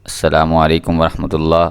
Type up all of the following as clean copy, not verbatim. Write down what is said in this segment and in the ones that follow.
السلام علیکم ورحمۃ اللہ۔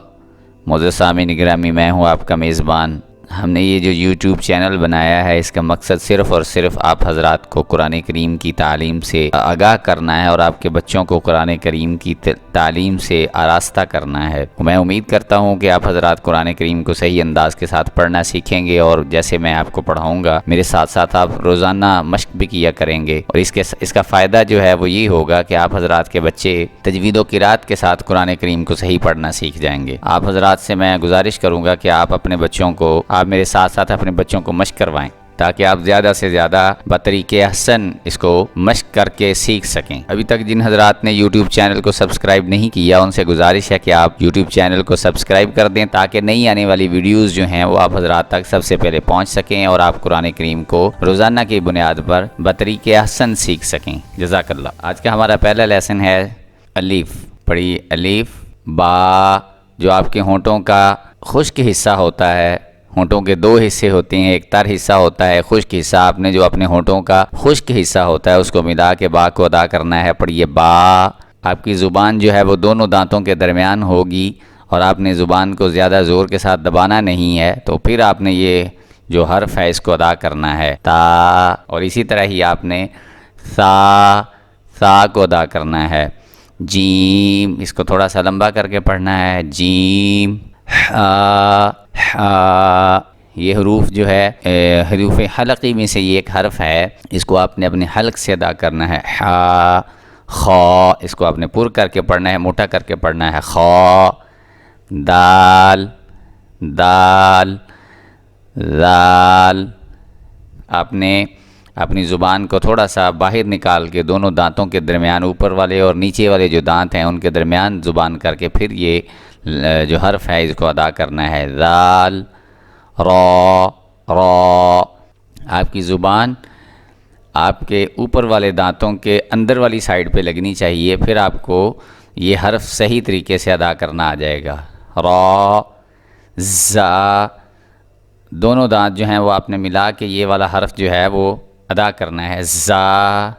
معزز سامعین گرامی، میں ہوں آپ کا میزبان۔ ہم نے یہ جو یوٹیوب چینل بنایا ہے، اس کا مقصد صرف اور صرف آپ حضرات کو قرآن کریم کی تعلیم سے آگاہ کرنا ہے اور آپ کے بچوں کو قرآن کریم کی تعلیم سے آراستہ کرنا ہے۔ میں امید کرتا ہوں کہ آپ حضرات قرآن کریم کو صحیح انداز کے ساتھ پڑھنا سیکھیں گے، اور جیسے میں آپ کو پڑھاؤں گا میرے ساتھ ساتھ آپ روزانہ مشق بھی کیا کریں گے، اور اس کا فائدہ جو ہے وہ یہ ہوگا کہ آپ حضرات کے بچے تجوید و قرات کے ساتھ قرآن کریم کو صحیح پڑھنا سیکھ جائیں گے۔ آپ حضرات سے میں گزارش کروں گا کہ آپ اپنے بچوں کو میرے ساتھ ساتھ اپنے بچوں کو مشق کروائیں، تاکہ آپ زیادہ سے زیادہ بطریق احسن اس کو مشق کر کے سیکھ سکیں۔ ابھی تک جن حضرات نے یوٹیوب چینل کو سبسکرائب نہیں کیا، ان سے گزارش ہے کہ آپ یوٹیوب چینل کو سبسکرائب کر دیں، تاکہ نئی آنے والی ویڈیوز جو ہیں وہ آپ حضرات تک سب سے پہلے پہنچ سکیں اور آپ قرآن کریم کو روزانہ کی بنیاد پر بطریق احسن سیکھ سکیں۔ جزاک اللہ۔ آج کا ہمارا پہلا لیسن ہے الف۔ پڑھی الف با، جو آپ کے ہونٹوں کا خشک حصہ ہوتا ہے۔ ہونٹوں کے دو حصے ہوتے ہیں، ایک تر حصہ ہوتا ہے، خشک حصہ۔ آپ نے جو اپنے ہونٹوں کا خشک حصہ ہوتا ہے اس کو ملا کے با کو ادا کرنا ہے۔ پڑھیے با۔ آپ کی زبان جو ہے وہ دونوں دانتوں کے درمیان ہوگی، اور آپ نے زبان کو زیادہ زور کے ساتھ دبانا نہیں ہے، تو پھر آپ نے یہ جو حرف ہے اس کو ادا کرنا ہے تا، اور اسی طرح ہی آپ نے سا کو ادا کرنا ہے۔ جیم، اس کو تھوڑا سا لمبا کر کے پڑھنا ہے۔ جیم یہ حروف جو ہے حروف حلقی میں سے یہ ایک حرف ہے، اس کو آپ نے اپنے حلق سے ادا کرنا ہے۔ خا، اس کو آپ نے پر کر کے پڑھنا ہے، موٹا کر کے پڑھنا ہے۔ خا، دال ذال۔ آپ نے اپنی زبان کو تھوڑا سا باہر نکال کے دونوں دانتوں کے درمیان، اوپر والے اور نیچے والے جو دانت ہیں ان کے درمیان زبان کر کے پھر یہ جو حرف ہے اس کو ادا کرنا ہے۔ ذال را۔ آپ کی زبان آپ کے اوپر والے دانتوں کے اندر والی سائڈ پہ لگنی چاہیے، پھر آپ کو یہ حرف صحیح طریقے سے ادا کرنا آ جائے گا۔ را زا، دونوں دانت جو ہیں وہ آپ نے ملا کے یہ والا حرف جو ہے وہ ادا کرنا ہے۔ زا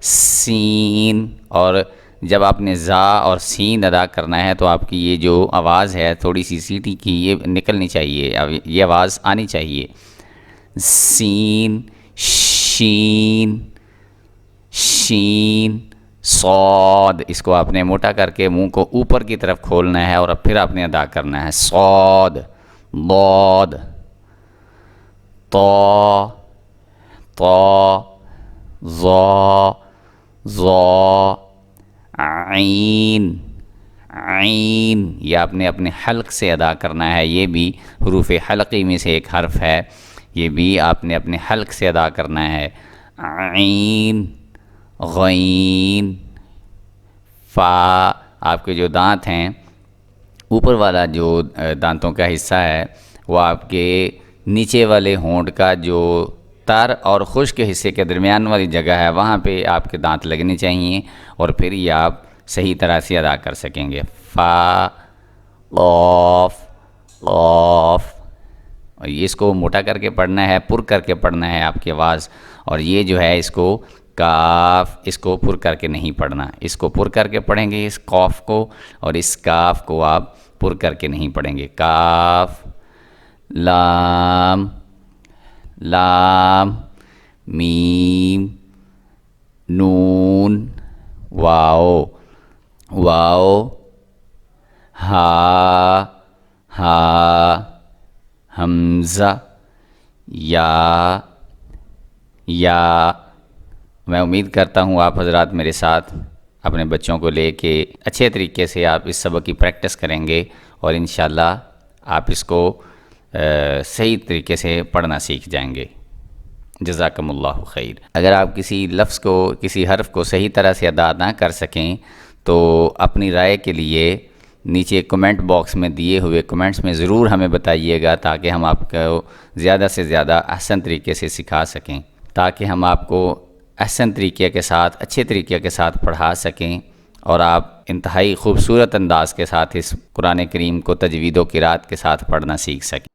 سین، اور جب آپ نے زا اور سین ادا کرنا ہے تو آپ کی یہ جو آواز ہے تھوڑی سی سیٹی کی یہ نکلنی چاہیے، یہ آواز آنی چاہیے۔ سین شین صاد، اس کو آپ نے موٹا کر کے منہ کو اوپر کی طرف کھولنا ہے اور پھر آپ نے ادا کرنا ہے۔ صاد ضاد طا ظا عین، یہ آپ نے اپنے حلق سے ادا کرنا ہے۔ یہ بھی حروف حلقی میں سے ایک حرف ہے، یہ بھی آپ نے اپنے حلق سے ادا کرنا ہے۔ عین غین فا، آپ کے جو دانت ہیں اوپر والا جو دانتوں کا حصہ ہے وہ آپ کے نیچے والے ہونٹ کا جو تر اور خشک حصے کے درمیان والی جگہ ہے وہاں پہ آپ کے دانت لگنے چاہیے، اور پھر یہ آپ صحیح طرح سے ادا کر سکیں گے۔ فا قاف، اور اس کو موٹا کر کے پڑھنا ہے، پر کر کے پڑھنا ہے آپ کی آواز، اور یہ جو ہے اس کو کاف، اس کو پر کر کے نہیں پڑھنا، اس کو پر کر کے پڑھیں گے اس قاف کو، اور اس کاف کو آپ پر کر کے نہیں پڑھیں گے۔ کاف لام میم نون واو ہا حمزہ یا۔ میں امید کرتا ہوں آپ حضرات میرے ساتھ اپنے بچوں کو لے کے اچھے طریقے سے آپ اس سبق کی پریکٹس کریں گے، اور انشاءاللہ آپ اس کو صحیح طریقے سے پڑھنا سیکھ جائیں گے۔ جزاکم اللہ خیر۔ اگر آپ کسی لفظ کو، کسی حرف کو صحیح طرح سے ادا نہ کر سکیں تو اپنی رائے کے لیے نیچے کمنٹ باکس میں دیے ہوئے کمنٹس میں ضرور ہمیں بتائیے گا، تاکہ ہم آپ کو زیادہ سے زیادہ احسن طریقے سے سکھا سکیں، تاکہ ہم آپ کو احسن طریقے کے ساتھ، اچھے طریقے کے ساتھ پڑھا سکیں، اور آپ انتہائی خوبصورت انداز کے ساتھ اس قرآن کریم کو تجوید و قرات کے ساتھ پڑھنا سیکھ سکیں۔